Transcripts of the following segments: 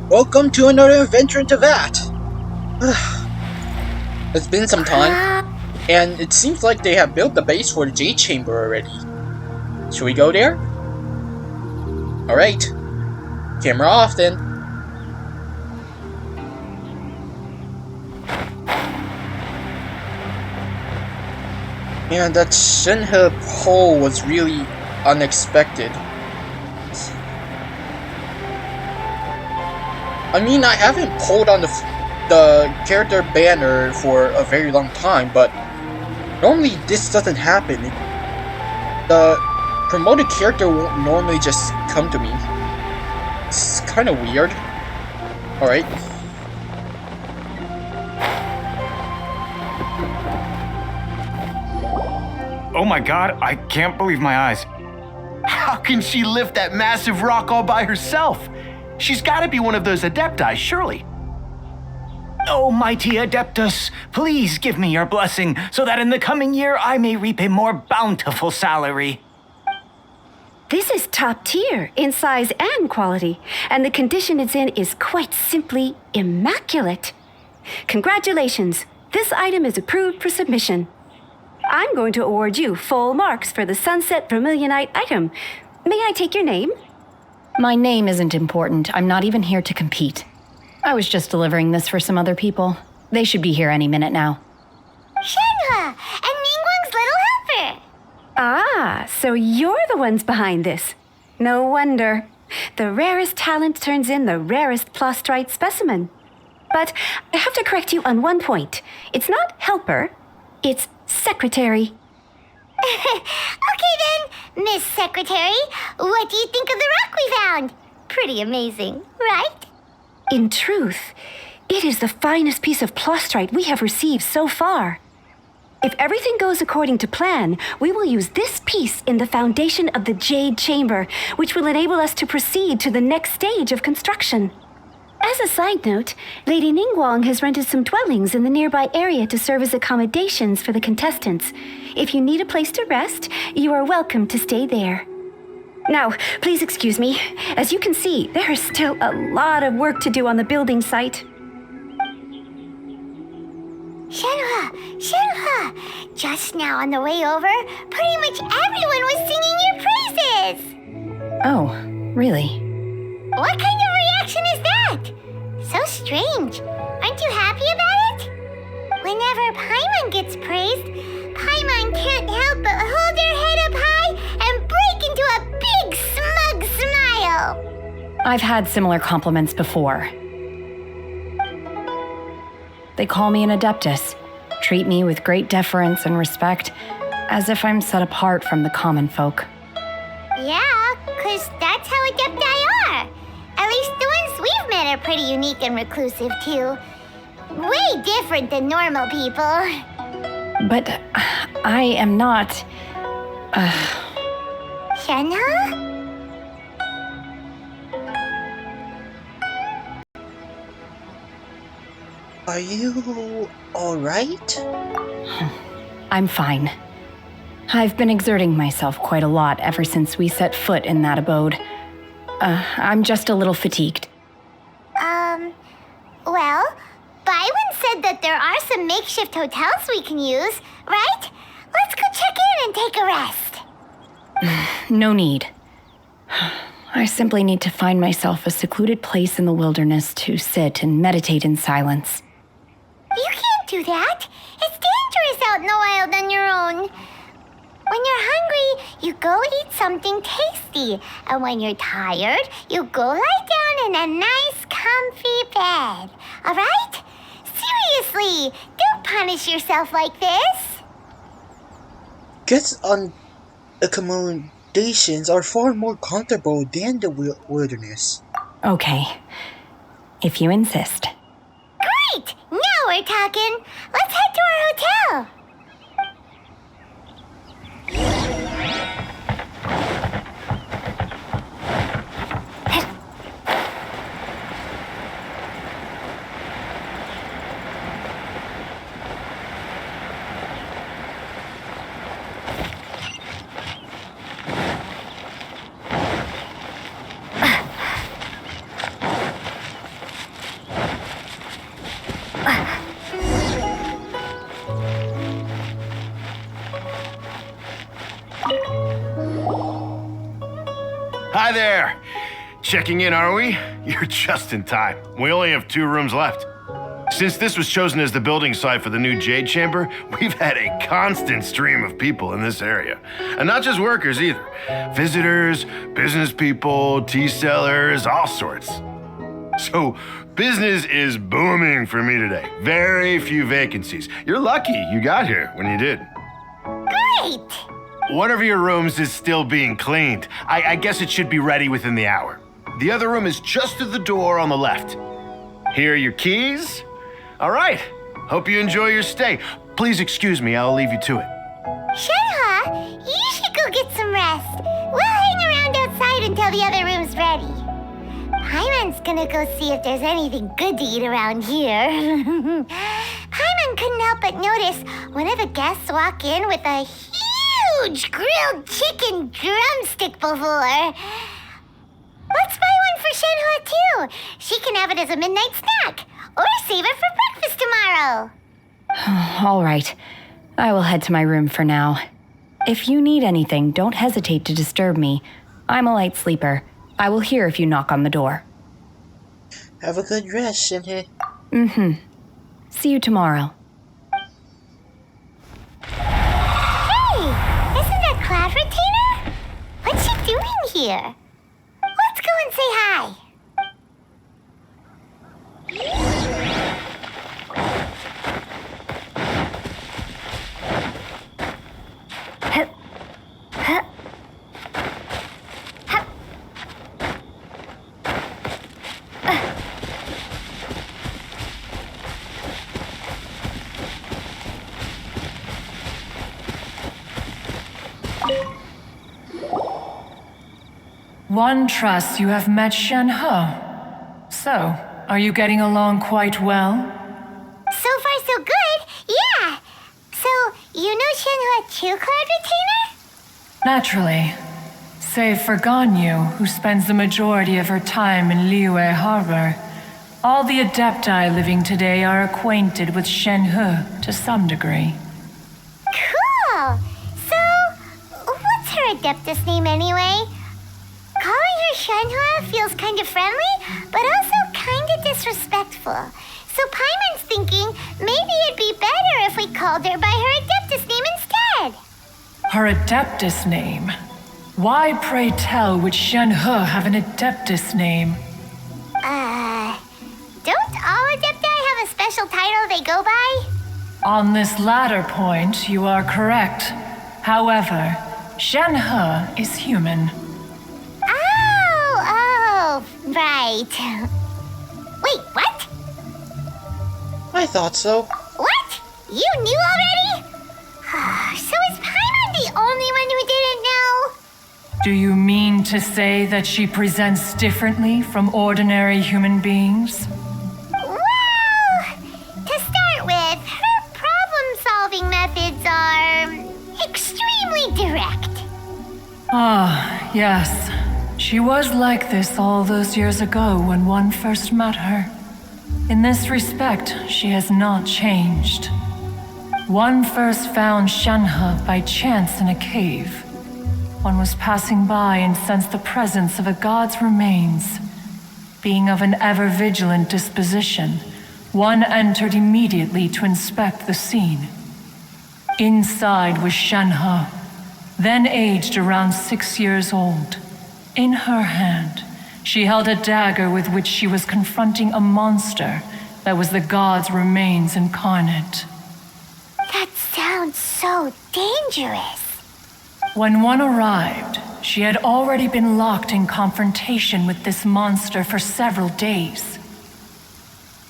Welcome to another adventure into that! It's been some time, and it seems like they have built the base for the Jade Chamber already. Should we go there? Alright. Camera off then. Man, that Shenhe pull was really unexpected. I mean, I haven't pulled on the character banner for a very long time, but normally this doesn't happen. The promoted character won't normally just come to me. It's kind of weird. Alright. Oh my god, I can't believe my eyes. How can she lift that massive rock all by herself? She's gotta be one of those Adepti, surely. Oh, mighty Adeptus, please give me your blessing so that in the coming year I may reap a more bountiful salary. This is top tier in size and quality, and the condition it's in is quite simply immaculate. Congratulations, this item is approved for submission. I'm going to award you full marks for the Sunset Vermilionite item. May I take your name? My name isn't important. I'm not even here to compete. I was just delivering this for some other people. They should be here any minute now. Shenhe and Ningguang's little helper. Ah, so you're the ones behind this. No wonder. The rarest talent turns in the rarest Plaustrite specimen. But I have to correct you on one point. It's not helper, it's secretary. Okay then, Miss Secretary, what do you think of the rock we found? Pretty amazing, right? In truth, it is the finest piece of Plaustrite we have received so far. If everything goes according to plan, we will use this piece in the foundation of the Jade Chamber, which will enable us to proceed to the next stage of construction. As a side note, Lady Ningguang has rented some dwellings in the nearby area to serve as accommodations for the contestants. If you need a place to rest, you are welcome to stay there. Now, please excuse me. As you can see, there is still a lot of work to do on the building site. Shenhe, just now on the way over, pretty much everyone was singing your praises. Oh, really? What kind of reaction is that? So strange. Aren't you happy about it? Whenever Paimon gets praised, Paimon can't help but hold her head up high and break into a big smug smile. I've had similar compliments before. They call me an Adeptus, treat me with great deference and respect, as if I'm set apart from the common folk. Yeah, 'cause that's how Adepti are. At least the ones we've met are pretty unique and reclusive, too. Way different than normal people. But I am not... Shenhe? Are you alright? I'm fine. I've been exerting myself quite a lot ever since we set foot in that abode. I'm just a little fatigued. Well, Byron said that there are some makeshift hotels we can use, right? Let's go check in and take a rest. No need. I simply need to find myself a secluded place in the wilderness to sit and meditate in silence. You can't do that. It's dangerous out in the wild on your own. When you're hungry, you go eat something tasty. And when you're tired, you go lie down in a nice, comfy bed. All right? Seriously, don't punish yourself like this. Guess on accommodations are far more comfortable than the wilderness. Okay, if you insist. Great! Now we're talking. Let's head to our hotel. Hi there. Checking in, are we? You're just in time. We only have 2 rooms left. Since this was chosen as the building site for the new Jade Chamber, we've had a constant stream of people in this area. And not just workers either. Visitors, business people, tea sellers, all sorts. So, business is booming for me today. Very few vacancies. You're lucky you got here when you did. Great! One of your rooms is still being cleaned. I guess it should be ready within the hour. The other room is just through the door on the left. Here are your keys. All right. Hope you enjoy your stay. Please excuse me, I'll leave you to it. Shenhe, you should go get some rest. We'll hang around outside until the other room's ready. Paimon's gonna go see if there's anything good to eat around here. Paimon couldn't help but notice one of the guests walk in with a huge grilled chicken drumstick before. Let's buy one for Shenhe too. She can have it as a midnight snack. Or save it for breakfast tomorrow. All right. I will head to my room for now. If you need anything, don't hesitate to disturb me. I'm a light sleeper. I will hear if you knock on the door. Have a good rest, Shenhe. See you tomorrow. Hey, isn't that Cloud Retainer? What's she doing here? Let's go and say hi. One trusts you have met Shenhe. So, are you getting along quite well? So far, so good. Yeah. So, you know Shenhe too, Cloud Retainer? Naturally. Save for Ganyu, who spends the majority of her time in Liyue Harbor. All the Adepti living today are acquainted with Shenhe to some degree. Cool. So, what's her Adeptus name anyway? Calling her Shenhe feels kind of friendly, but also kind of disrespectful. So Paimon's thinking maybe it'd be better if we called her by her Adeptus name instead. Her Adeptus name? Why, pray tell, would Shenhe have an Adeptus name? Don't all Adepti have a special title they go by? On this latter point, you are correct. However, Shenhe is human. Oh, right. Wait, what? I thought so. What? You knew already? So is Paimon the only one who didn't know? Do you mean to say that she presents differently from ordinary human beings? Well, to start with, her problem-solving methods are extremely direct. Ah, yes. She was like this all those years ago when one first met her. In this respect, she has not changed. One first found Shenhe by chance in a cave. One was passing by and sensed the presence of a god's remains. Being of an ever-vigilant disposition, one entered immediately to inspect the scene. Inside was Shenhe, then aged around 6 years old. In her hand, she held a dagger with which she was confronting a monster that was the god's remains incarnate. That sounds so dangerous. When one arrived, she had already been locked in confrontation with this monster for several days.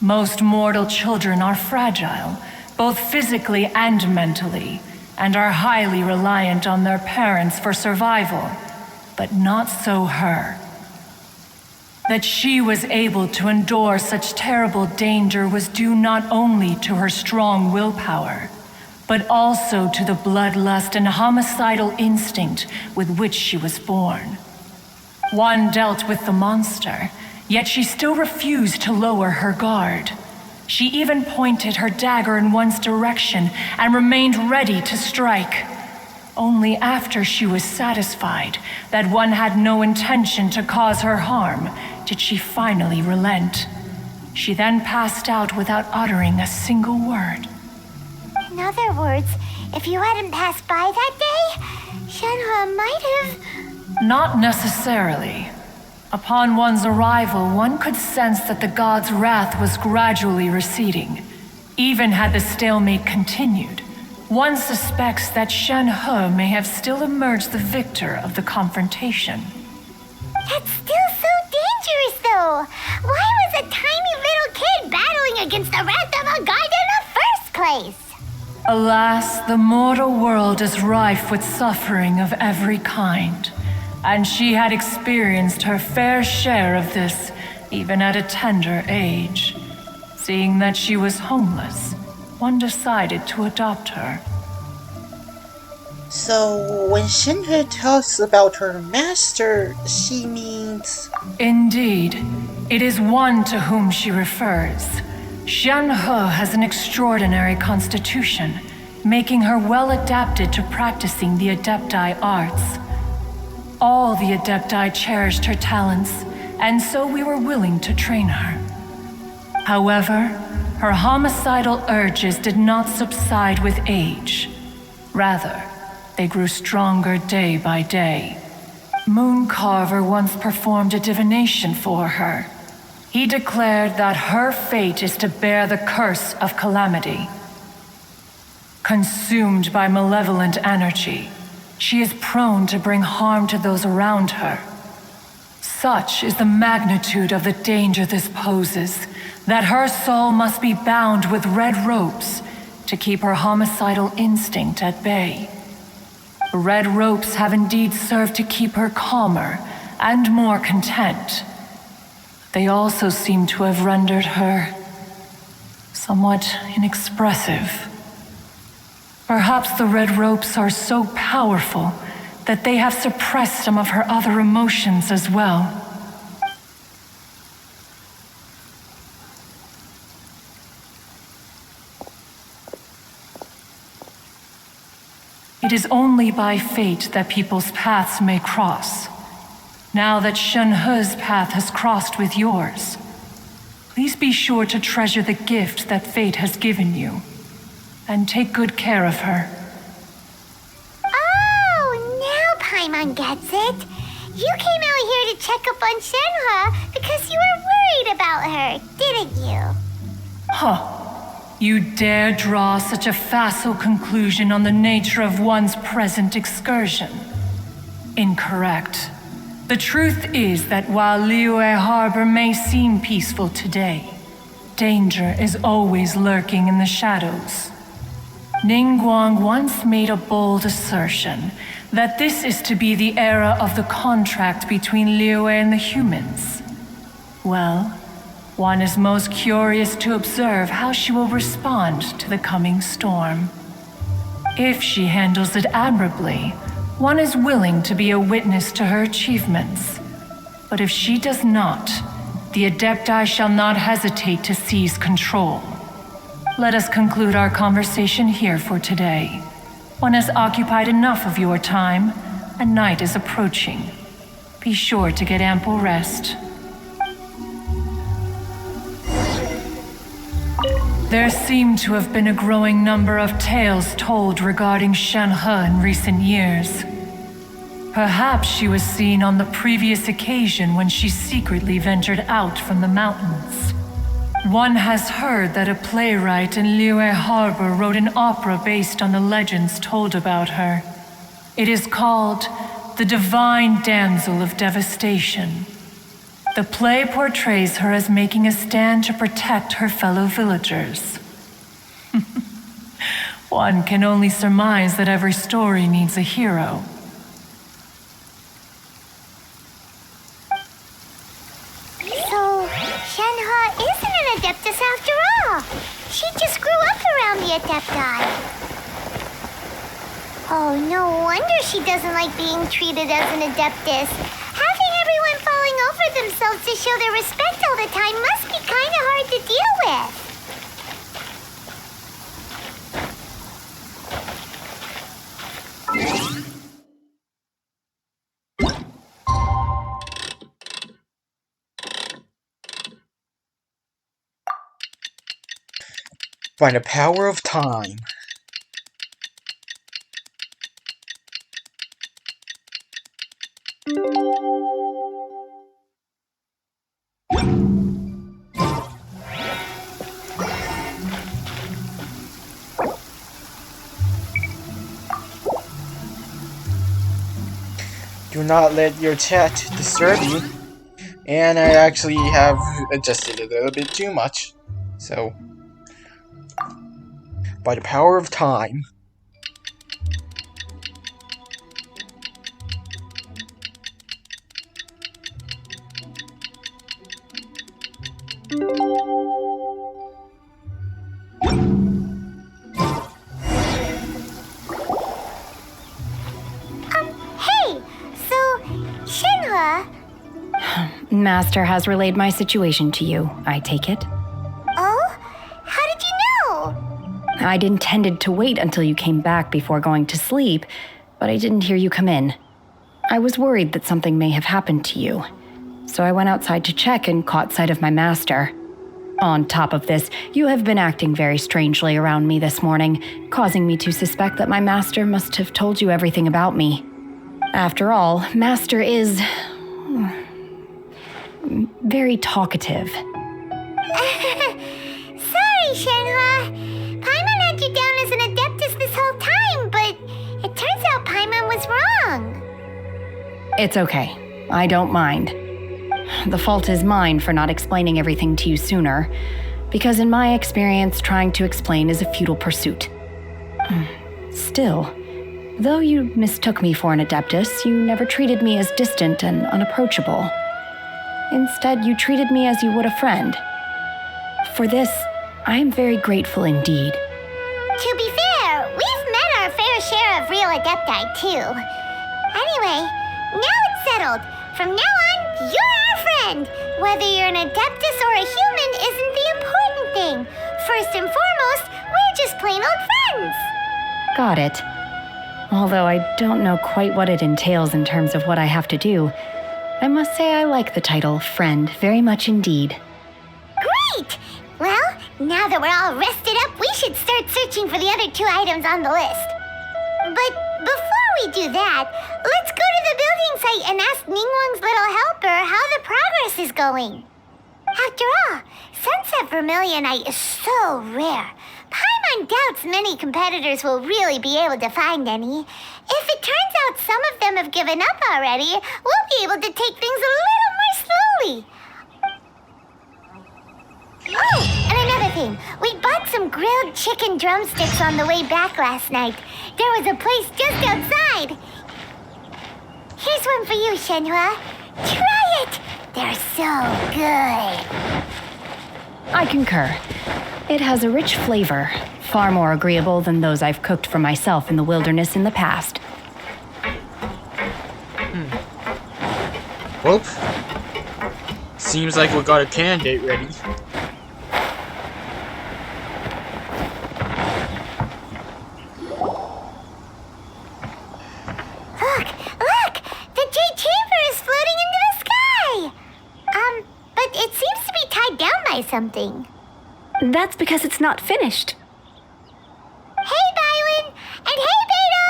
Most mortal children are fragile, both physically and mentally, and are highly reliant on their parents for survival. But not so her. That she was able to endure such terrible danger was due not only to her strong willpower, but also to the bloodlust and homicidal instinct with which she was born. One dealt with the monster, yet she still refused to lower her guard. She even pointed her dagger in one's direction and remained ready to strike. Only after she was satisfied that one had no intention to cause her harm did she finally relent. She then passed out without uttering a single word. In other words, if you hadn't passed by that day, Shenhe might have... Not necessarily. Upon one's arrival, one could sense that the god's wrath was gradually receding. Even had the stalemate continued, one suspects that Shenhe may have still emerged the victor of the confrontation. That's still so dangerous, though. Why was a tiny little kid battling against the wrath of a god in the first place? Alas, the mortal world is rife with suffering of every kind, and she had experienced her fair share of this even at a tender age. Seeing that she was homeless, one decided to adopt her. So, when Shenhe talks about her master, she means... Indeed, it is one to whom she refers. Shenhe has an extraordinary constitution, making her well adapted to practicing the Adepti arts. All the Adepti cherished her talents, and so we were willing to train her. However, her homicidal urges did not subside with age. Rather, they grew stronger day by day. Mooncarver once performed a divination for her. He declared that her fate is to bear the curse of calamity. Consumed by malevolent energy, she is prone to bring harm to those around her. Such is the magnitude of the danger this poses, that her soul must be bound with red ropes to keep her homicidal instinct at bay. Red ropes have indeed served to keep her calmer and more content. They also seem to have rendered her somewhat inexpressive. Perhaps the red ropes are so powerful that they have suppressed some of her other emotions as well. It is only by fate that people's paths may cross. Now that Shenhe's path has crossed with yours, please be sure to treasure the gift that fate has given you, and take good care of her. Oh, now Paimon gets it. You came out here to check up on Shenhe because you were worried about her, didn't you? Huh. You dare draw such a facile conclusion on the nature of one's present excursion? Incorrect. The truth is that while Liyue Harbor may seem peaceful today, danger is always lurking in the shadows. Ningguang once made a bold assertion that this is to be the era of the contract between Liyue and the humans. Well, one is most curious to observe how she will respond to the coming storm. If she handles it admirably, one is willing to be a witness to her achievements. But if she does not, the Adepti shall not hesitate to seize control. Let us conclude our conversation here for today. One has occupied enough of your time, and night is approaching. Be sure to get ample rest. There seem to have been a growing number of tales told regarding Shenhe in recent years. Perhaps she was seen on the previous occasion when she secretly ventured out from the mountains. One has heard that a playwright in Liyue Harbor wrote an opera based on the legends told about her. It is called The Divine Damsel of Devastation. The play portrays her as making a stand to protect her fellow villagers. One can only surmise that every story needs a hero. So, Shenhe isn't an Adeptus after all. She just grew up around the Adepti. Oh, no wonder she doesn't like being treated as an Adeptus. Having everyone falling over themselves to show their respect all the time must be kind of hard to deal with. By the power of time. Do not let your chat disturb you. And I actually have adjusted it a little bit too much. So, by the power of time. Hey! So, Shenhe... Master has relayed my situation to you, I take it. Oh? How did you know? I'd intended to wait until you came back before going to sleep, but I didn't hear you come in. I was worried that something may have happened to you, so I went outside to check and caught sight of my master. On top of this, you have been acting very strangely around me this morning, causing me to suspect that my master must have told you everything about me. After all, Master is... very talkative. Sorry, Shenhe. Paimon had you down as an Adeptus this whole time, but it turns out Paimon was wrong. It's okay. I don't mind. The fault is mine for not explaining everything to you sooner, because in my experience, trying to explain is a futile pursuit. Still, though you mistook me for an Adeptus, you never treated me as distant and unapproachable. Instead, you treated me as you would a friend. For this, I am very grateful indeed. To be fair, we've met our fair share of real Adepti, too. Anyway, now it's settled. From now on, you're our friend. Whether you're an Adeptus or a human isn't the important thing. First and foremost, we're just plain old friends. Got it. Although I don't know quite what it entails in terms of what I have to do, I must say I like the title friend very much indeed. Great! Well, now that we're all rested up, we should start searching for the other 2 items on the list. But before we do that, let's go to the building site and ask Ningguang's little helper how the progress is going. After all, Sunset Vermilionite is so rare. Paimon doubts many competitors will really be able to find any. If it turns out some of them have given up already, we'll be able to take things a little more slowly. Oh, and another thing. We bought some grilled chicken drumsticks on the way back last night. There was a place just outside. Here's one for you, Shenhe. Try it. They're so good. I concur. It has a rich flavor, far more agreeable than those I've cooked for myself in the wilderness in the past. Well, seems like we got a candidate ready. Look! The Jade Chamber is floating into the sky! But it seems to be tied down by something. That's because it's not finished. Hey, Bywin! And hey, Beto!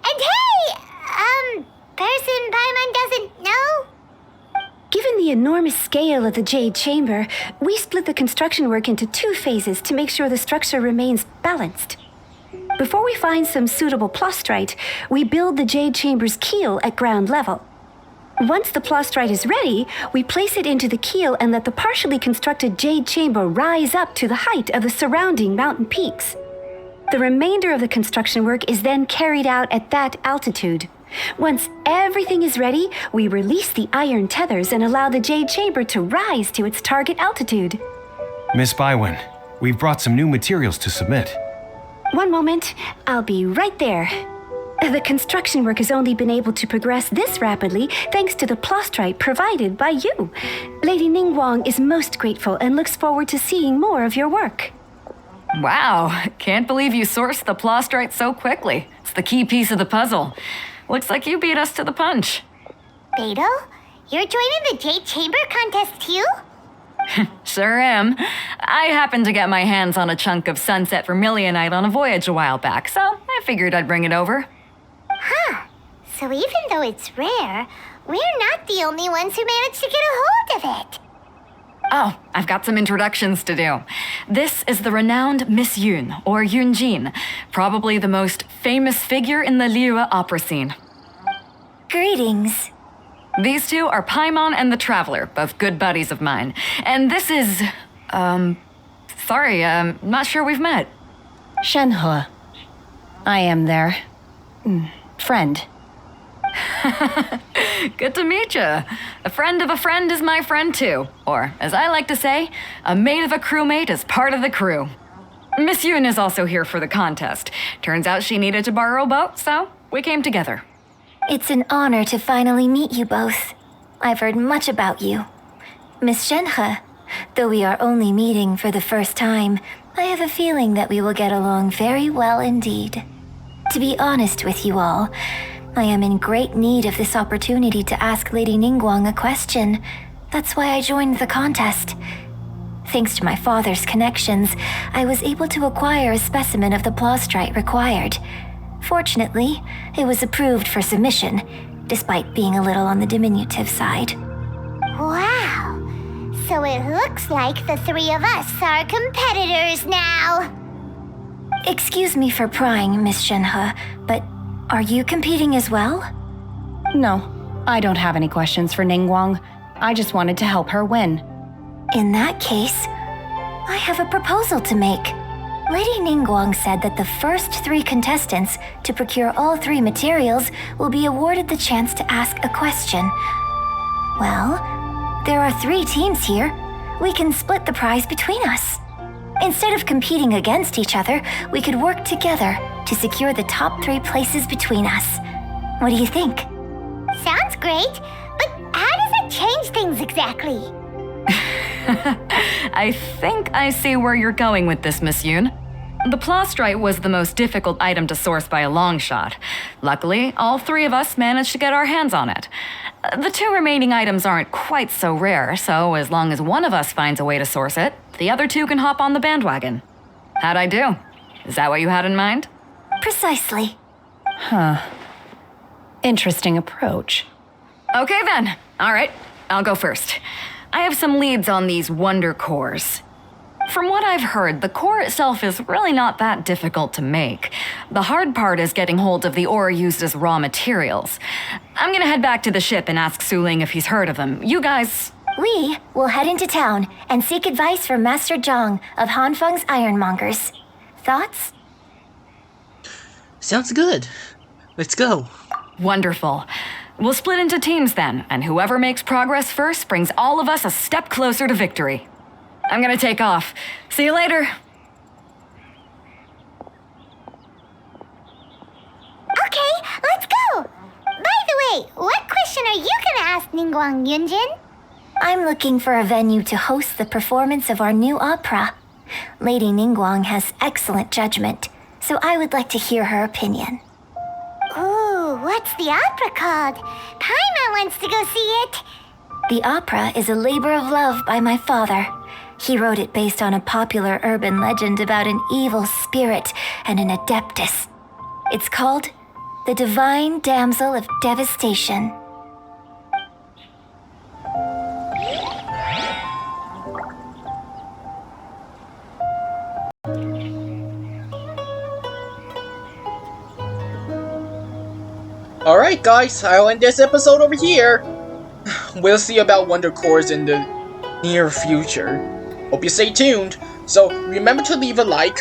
And hey, person Paimon doesn't know? Given the enormous scale of the Jade Chamber, we split the construction work into 2 phases to make sure the structure remains balanced. Before we find some suitable Plaustrite, we build the Jade Chamber's keel at ground level. Once the Plaustrite is ready, we place it into the keel and let the partially constructed Jade Chamber rise up to the height of the surrounding mountain peaks. The remainder of the construction work is then carried out at that altitude. Once everything is ready, we release the iron tethers and allow the Jade Chamber to rise to its target altitude. Miss Bywin, we've brought some new materials to submit. One moment, I'll be right there. The construction work has only been able to progress this rapidly thanks to the Plaustrite provided by you. Lady Ningguang is most grateful and looks forward to seeing more of your work. Wow, can't believe you sourced the Plaustrite so quickly. It's the key piece of the puzzle. Looks like you beat us to the punch. Beto, you're joining the Jade Chamber contest too? Sure am. I happened to get my hands on a chunk of sunset vermilionite on a voyage a while back, so I figured I'd bring it over. Huh. So even though it's rare, we're not the only ones who managed to get a hold of it. Oh, I've got some introductions to do. This is the renowned Miss Yoon, or Yoonjin, probably the most famous figure in the Liyue opera scene. Greetings. These two are Paimon and the Traveler, both good buddies of mine. And this is... sorry, not sure we've met. Shenhe. I am their friend. Good to meet you. A friend of a friend is my friend too. Or, as I like to say, a mate of a crewmate is part of the crew. Miss Yoon is also here for the contest. Turns out she needed to borrow a boat, so we came together. It's an honor to finally meet you both. I've heard much about you. Miss Shenhe, though we are only meeting for the first time, I have a feeling that we will get along very well indeed. To be honest with you all, I am in great need of this opportunity to ask Lady Ningguang a question. That's why I joined the contest. Thanks to my father's connections, I was able to acquire a specimen of the Plaustrite required. Fortunately, it was approved for submission, despite being a little on the diminutive side. Wow. So it looks like the three of us are competitors now. Excuse me for prying, Miss Shenhe, but are you competing as well? No, I don't have any questions for Ningguang. I just wanted to help her win. In that case, I have a proposal to make. Lady Ningguang said that the first 3 contestants to procure all 3 materials will be awarded the chance to ask a question. Well, there are 3 teams here. We can split the prize between us. Instead of competing against each other, we could work together to secure the top 3 places between us. What do you think? Sounds great, but how does it change things exactly? I think I see where you're going with this, Miss Yoon. The Plaustrite was the most difficult item to source by a long shot. Luckily, all 3 of us managed to get our hands on it. The 2 remaining items aren't quite so rare, so as long as one of us finds a way to source it, the other 2 can hop on the bandwagon. How'd I do? Is that what you had in mind? Precisely. Huh. Interesting approach. Okay then. All right, I'll go first. I have some leads on these wonder cores. From what I've heard, the core itself is really not that difficult to make. The hard part is getting hold of the ore used as raw materials. I'm gonna head back to the ship and ask Su Ling if he's heard of them. You guys... We will head into town and seek advice from Master Zhang of Hanfeng's Ironmongers. Thoughts? Sounds good. Let's go. Wonderful. We'll split into teams then, and whoever makes progress first brings all of us a step closer to victory. I'm gonna take off. See you later. Okay, let's go. By the way, what question are you gonna ask Ningguang Yunjin? I'm looking for a venue to host the performance of our new opera. Lady Ningguang has excellent judgment, so I would like to hear her opinion. Ooh, what's the opera called? Paimon wants to go see it. The opera is a labor of love by my father. He wrote it based on a popular urban legend about an evil spirit and an adeptus. It's called The Divine Damsel of Devastation. Alright guys, I'll end this episode over here. We'll see about Wonder Cores in the near future. Hope you stay tuned. So remember to leave a like,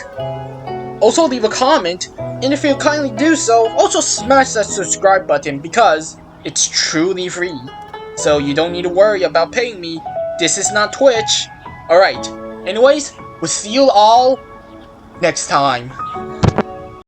also leave a comment, and if you kindly do so, also smash that subscribe button because it's truly free. So you don't need to worry about paying me. This is not Twitch. Alright, anyways, we'll see you all next time.